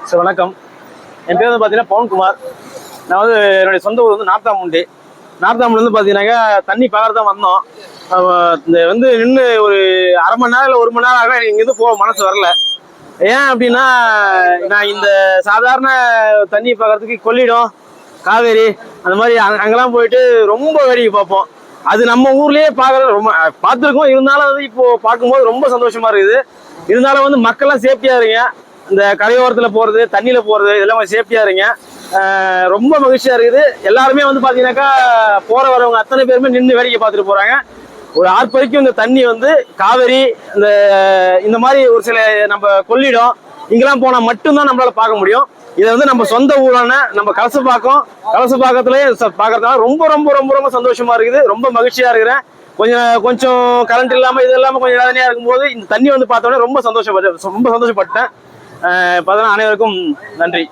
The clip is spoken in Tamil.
சார் வணக்கம். என் பேர் வந்து பார்த்தீங்கன்னா பவன்குமார். நான் வந்து என்னுடைய சொந்த ஊர் வந்து நார்த்தாமுண்டி. நார்த்தாமுண்டி பார்த்தீங்கன்னாக்கா தண்ணி பார்க்கறது தான் வந்தோம். இந்த வந்து நின்று ஒரு அரை மணி நேரம் இல்லை 1 மணி நேரம் ஆக எனக்கு இங்கேருந்து போக மனசு வரல. ஏன் அப்படின்னா, நான் இந்த சாதாரண தண்ணி பார்க்கறதுக்கு கொள்ளிடம், காவேரி அந்த மாதிரி அங்கெல்லாம் போயிட்டு ரொம்ப வேடிக்கை பார்ப்போம். அது நம்ம ஊர்லயே பார்க்கறது ரொம்ப பார்த்துருக்கோம். இருந்தாலும் வந்து இப்போ பார்க்கும்போது ரொம்ப சந்தோஷமா இருக்குது. இருந்தாலும் வந்து மக்கள்லாம் சேஃப்டியா இருங்க. இந்த கரையோரத்தில் போகிறது, தண்ணியில் போகிறது இதெல்லாம் கொஞ்சம் சேஃப்டியாக இருங்க. ரொம்ப மகிழ்ச்சியாக இருக்குது. எல்லாருமே வந்து பார்த்தீங்கன்னாக்கா போகிற வரவங்க அத்தனை பேருமே நின்று வேடிக்கை பார்த்துட்டு போகிறாங்க. ஒரு ஆர்ப்பரிக்கும் இந்த தண்ணி வந்து காவேரி இந்த மாதிரி ஒரு சில நம்ம கொள்ளிடம் இங்கெல்லாம் போனால் மட்டும்தான் நம்மளால பார்க்க முடியும். இதை வந்து நம்ம சொந்த ஊரான நம்ம கலசப்பாக்கத்திலே பார்க்கறதுனால ரொம்ப ரொம்ப ரொம்ப ரொம்ப சந்தோஷமா இருக்குது. ரொம்ப மகிழ்ச்சியாக இருக்கிறேன். கொஞ்சம் கரண்ட் இல்லாமல் இது இல்லாமல் கொஞ்சம் வேதனையாக இருக்கும்போது இந்த தண்ணி வந்து பார்த்தோன்னே ரொம்ப சந்தோஷப்பட்டேன். அனைவருக்கும் நன்றி.